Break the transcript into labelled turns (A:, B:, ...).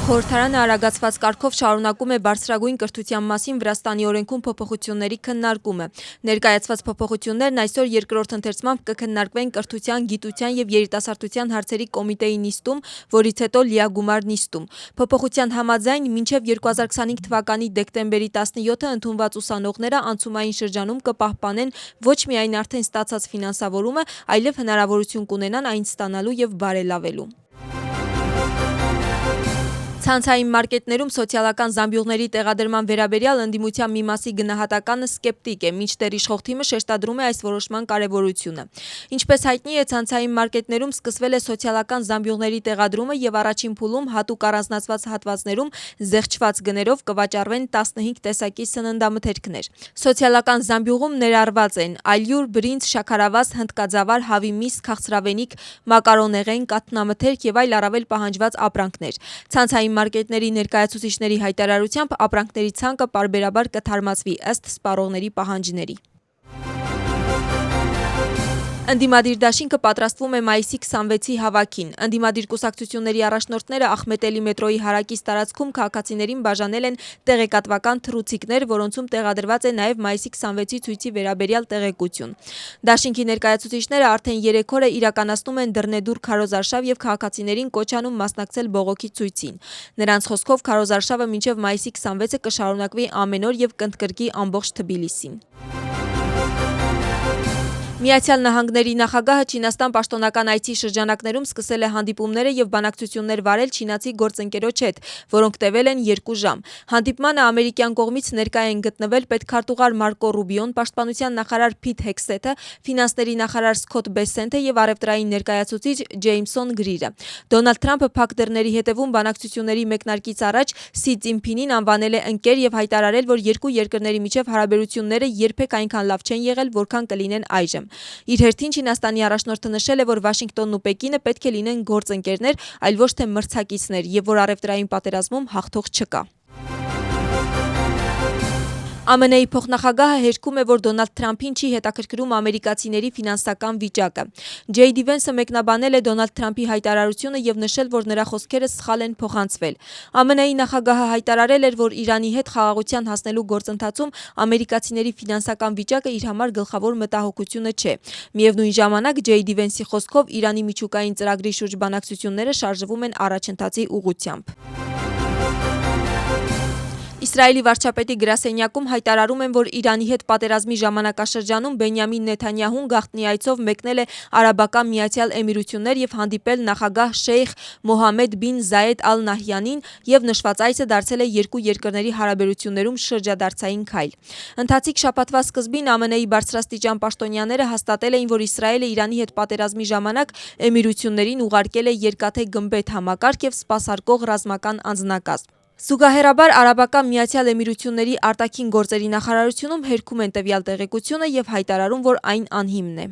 A: Խորհրդարանը արագացված կարգով շարունակում է բարձրագույն կրթության մասին Վրաստանի օրենքում փոփոխությունների քննարկումը։ Ներկայացված փոփոխություններն այսօր երկրորդ ընթերցմամբ կքննարկվեն կրթության, գիտության եւ երիտասարդության հարցերի կոմիտեի նիստում, որից հետո լիագումար նիստում։ Փոփոխության համաձայն մինչև 2025 թվականի դեկտեմբերի 17-ը ընդունված ուսանողները անցումային շրջանում կպահպանեն ոչ միայն արդեն ստացած ֆինանսավորումը, այլև հնարավորություն կունենան այն ստանալու եւ բարելավելու։ Ցանցային մարկետներում սոցիալական զամբյուղների տեղադրման վերաբերյալ ընդդիմության մի մասի գնահատականը սկեպտիկ է, մինչդեռ իշխող թիմը շեշտադրում է այս որոշման կարևորությունը։ Ինչպես հայտնի է, ցանցային մարկետներում սկսվել է սոցիալական զամբյուղների տեղադրումը եւ առաջին փուլում հատուկ առանձնացված հատվածներում զեղչված գներով կվաճառվեն 15 տեսակի սննդամթերքներ։ Սոցիալական զամբյուղում ներառված են ալյուր, բրինձ, շաքարավազ, հնդկաձավար, հավի միս, քաղցրավենիք, մակարոնեղեն, կաթնամթերք եւ այլ առավել պահանջված ապրանքներ։ Ցանցային մարկետների ներկայացուցիչների հայտարարությամբ ապրանքների ցանկը պարբերաբար կթարմացվի ըստ սպառողների պահանջների։ Ընդդիմադիր դաշինքը պատրաստվում է մայիսի 26-ի հավաքին։ Ընդդիմադիր կուսակցությունների առաջնորդները Ախմետելի մետրոյի հարակից տարածքում քաղաքացիներին բաժանել են տեղեկատվական թռուցիկներ, որոնցում տեղադրված է նաև մայիսի 26-ի ցույցի վերաբերյալ տեղեկություն։ Դաշինքի ներկայացուցիչները արդեն 3 օր է իրականացնում են դռնեդուռ քարոզարշավ եւ քաղաքացիներին կոչ անում մասնակցել բողոքի ցույցին։ Նրանց խոսքով քարոզարշավը մինչև մայիսի 26-ը կշարունակվի ամեն օր եւ կընդգրկի ամբողջ Թբիլիսին։ Միացյալ Նահանգների նախագահը Չինաստան պաշտոնական այցի շրջանակներում սկսել է հանդիպումները եւ բանակցություններ վարել չինացի գործընկերոջ հետ, որոնք տևել են 2 ժամ։ Հանդիպմանը ամերիկյան կողմից ներկա են գտնվել պետքարտուղար Մարկո Ռուբիոն, պաշտպանության նախարար Փիթ Հեքսեթը, ֆինանսների նախարար Սքոթ Բեսենթը եւ առևտրային ներկայացուցիչ Ջեյմսոն Գրիրը։ Դոնալդ Թրամփը փակ դռների հետևում բանակցությունների մեկնարկից առաջ Սի Ցզինփինին անվանել է ընկեր եւ հայտարարել, որ երկու երկրների միջև հարաբերությունները երբեք այնքան լավ չեն եղել, որքան կլինեն այժմ։ Իր հերթին Չինաստանի առաջնորդը նշել է, որ Վաշինգտոնն ու Պեկինը պետք է լինեն գործընկերներ, այլ ոչ թե մրցակիցներ, եւ որ առևտրային պատերազմում հաղթող չկա։ ԱՄՆ-ի փոխնախագահը հերքում է, որ Դոնալդ Թրամփին չի հետաքրքրում ամերիկացիների ֆինանսական վիճակը։ Ջեյ Դի Վենսը մեկնաբանել է Դոնալդ Թրամփի հայտարարությունը եւ նշել, որ նրա խոսքերը սխալ են փոխանցվել։ ԱՄՆ-ի նախագահը հայտարարել էր, որ Իրանի հետ խաղաղության հասնելու գործընթացում ամերիկացիների ֆինանսական վիճակը իր համար գլխավոր մտահոգությունը չէ։ Միևնույն ժամանակ Ջեյ Դի Վենսի խոսքով Իրանի միջուկային ծրագրի շուրջ բանակցությունները շարժվում են առաջընթացի ուղղությամբ։ Իսրայելի վարչապետի գրասենյակում հայտարարում են, որ Իրանի հետ պատերազմի ժամանակաշրջանում Բենյամին Նեթանյահուն գաղտնի այցով մեկնել է Արաբական Միացյալ Էմիրություններ եւ հանդիպել նախագահ Շեյխ Մոհամմեդ բին Զայեդ Ալ Նահյանին, եւ նշված այցը դարձել է երկու երկրների հարաբերություններում շրջադարձային քայլ։ Ընթացիկ շաբաթվա սկզբին ԱՄՆ-ի բարձրաստիճան պաշտոնյաները հաստատել էին, որ Իսրայելը Իրանի հետ պատերազմի ժամանակ Էմիրություններին ուղարկել է երկաթե գմբեթ համակարգ եւ սպասարկող ռազմական անձնակազմ։ Զուգահեռաբար Արաբական Միացյալ Էմիրությունների արտաքին գործերի նախարարությունում հերքում են տվյալ տեղեկությունը եւ հայտարարում, որ այն անհիմն է։